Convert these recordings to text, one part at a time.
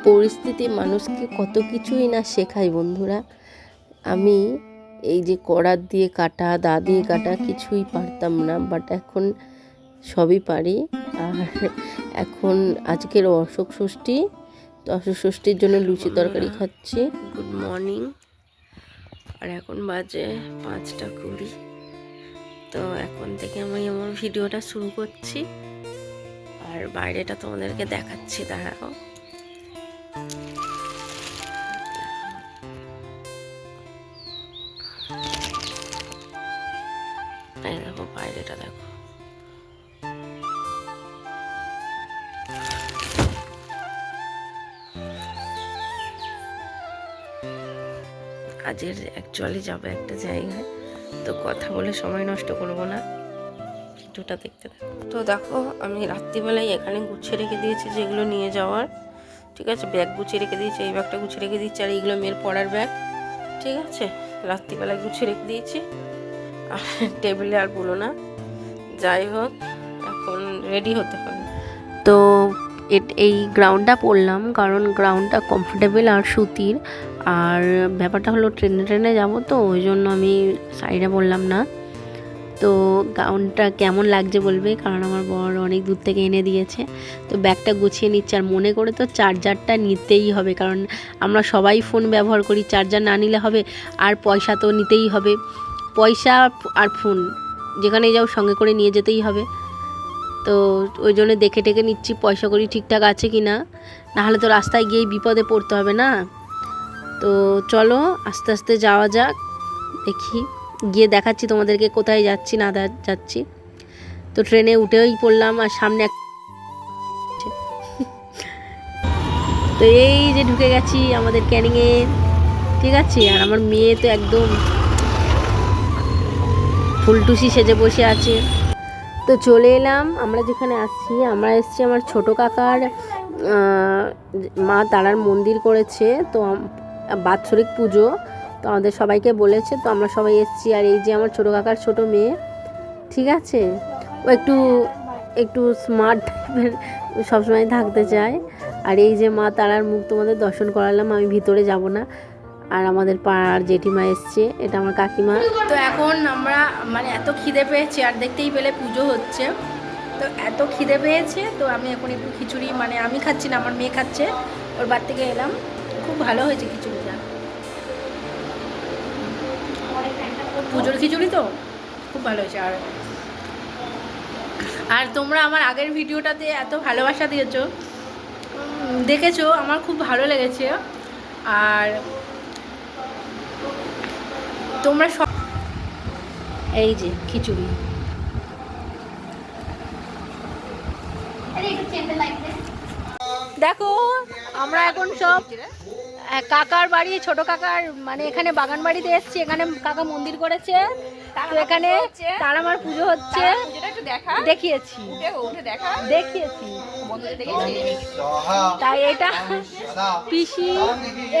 পরিস্থিতি মানুষকে কত কিছুই না শেখায় বন্ধুরা। আমি এই যে কড়ার দিয়ে কাটা, দা দিয়ে কাটা কিছুই পারতাম না, বাট এখন সবই পারি। আর এখন আজকের অশোক ষষ্ঠী, তো অশোক ষষ্ঠীর জন্য লুচি তরকারি খাচ্ছি। Good morning. আর এখন বাজে 5:20। তো এখন থেকে আমি আমার ভিডিওটা শুরু করছি, আর বাইরেটা তোমাদেরকে দেখাচ্ছি, দাঁড়াও। এই দেখো বাইরেটা দেখো। আজের অ্যাকচুয়ালি যাবে একটা জায়গায়, তো কথা বলে সময় নষ্ট করব না, ভিডিওটা দেখতে থাকো। তো দেখো আমি রাত্রিবেলায় এখানে গুছিয়ে রেখে দিয়েছি যেগুলো নিয়ে যাওয়ার, ঠিক আছে। ব্যাগ গুছিয়ে রেখে দিয়েছি, এই ব্যাগটা গুছিয়ে রেখে দিয়েছি, আর এইগুলো মেয়ের পড়ার ব্যাগ, ঠিক আছে। রাত্রিবেলায় গুছিয়ে রেখে দিয়েছি। আর টেবিলে আর বলো না। যাই হোক, এখন রেডি হতে হবে। তো এই গ্রাউন্ডটা পরলাম কারণ গ্রাউন্ডটা কমফোর্টেবল আর সুতির। আর ব্যাপারটা হলো ট্রেনে যাবো, তো ওই জন্য আমি শাড়িটা পরলাম না। তো গাউনটা কেমন লাগছে বলবে, কারণ আমার বর অনেক দূর থেকে এনে দিয়েছে। তো ব্যাগটা গুছিয়ে নিচ্ছে, আর মনে করে তো চার্জারটা নিতেই হবে, কারণ আমরা সবাই ফোন ব্যবহার করি, চার্জার না নিলে হবে। আর পয়সা তো নিতেই হবে, পয়সা আর ফোন যেখানে যাও সঙ্গে করে নিয়ে যেতেই হবে। তো ওই জন্য দেখে টেকে নিচ্ছি পয়সা করি ঠিকঠাক আছে কি না, নাহলে তো রাস্তায় গিয়েই বিপদে পড়তে হবে না। তো চলো আস্তে আস্তে যাওয়া যাক, দেখি গিয়ে দেখাচ্ছি তোমাদেরকে কোথায় যাচ্ছি না যাচ্ছি। তো ট্রেনে উঠেই পড়লাম, আর সামনে তো এই যে ঢুকে গেছি আমাদের ক্যানিংয়ে, ঠিক আছে। আর আমার মেয়ে তো একদম ফুলটুসি সেজে বসে আছে। তো চলে এলাম আমরা যেখানে আছি। আমরা এসেছি আমার ছোটো কাকার মা তারার মন্দির করেছে, তো বাৎসরিক পুজো, তো আমাদের সবাইকে বলেছে, তো আমরা সবাই এসেছি। আর এই যে আমার ছোটো কাকার ছোটো মেয়ে, ঠিক আছে, ও একটু স্মার্ট টাইপের সবসময় থাকতে চায়। আর এই যে মা তারার মুখ তোমাদের দর্শন করালাম, আমি ভিতরে যাব না। আর আমাদের পাড়ার জেঠিমা এসছে, এটা আমার কাকিমা। তো এখন আমরা এত খিদে পেয়েছে, আর দেখতেই পেলে পুজো হচ্ছে, তো এত খিদে পেয়েছে, তো আমি এখন একটু খিচুড়ি, আমি খাচ্ছি না, আমার মেয়ে খাচ্ছে, ওর বাড়ি থেকে এলাম। খুব ভালো হয়েছে খিচুড়িটা, পুজোর খিচুড়ি তো খুব ভালো হয়েছে। আর তোমরা আমার আগের ভিডিওটাতে এত ভালোবাসা দিয়েছো, দেখেছো, আমার খুব ভালো লেগেছে। আর তোমরা সব এই যে খিচুড়ি, দেখো আমরা এখন সব কাকার বাড়ি, ছোট কাকার এখানে বাগান বাড়িতে এসেছি। এখানে কাকা মন্দির করেছে, তো এখানে তারামার পুজো হচ্ছে, দেখিয়েছি। তাই এটা পিসি,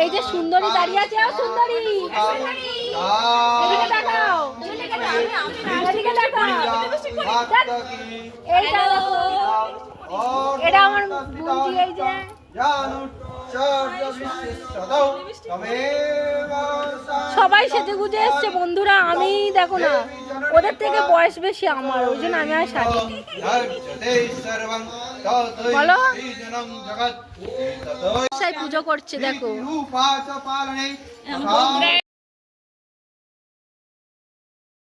এই যে সুন্দরী দাঁড়িয়ে আছে, সুন্দরী এদিকে দেখাও, এদিকে দেখাও, এইটা দেখো, এটা আমার বুনজি। এই যে সবাই সেজে গুজে এসছে বন্ধুরা, আমি দেখো না, ওদের থেকে বয়স বেশি আমার, ওই জন্য আমি আর সাজিনি। বলো পুজো করছে, দেখো।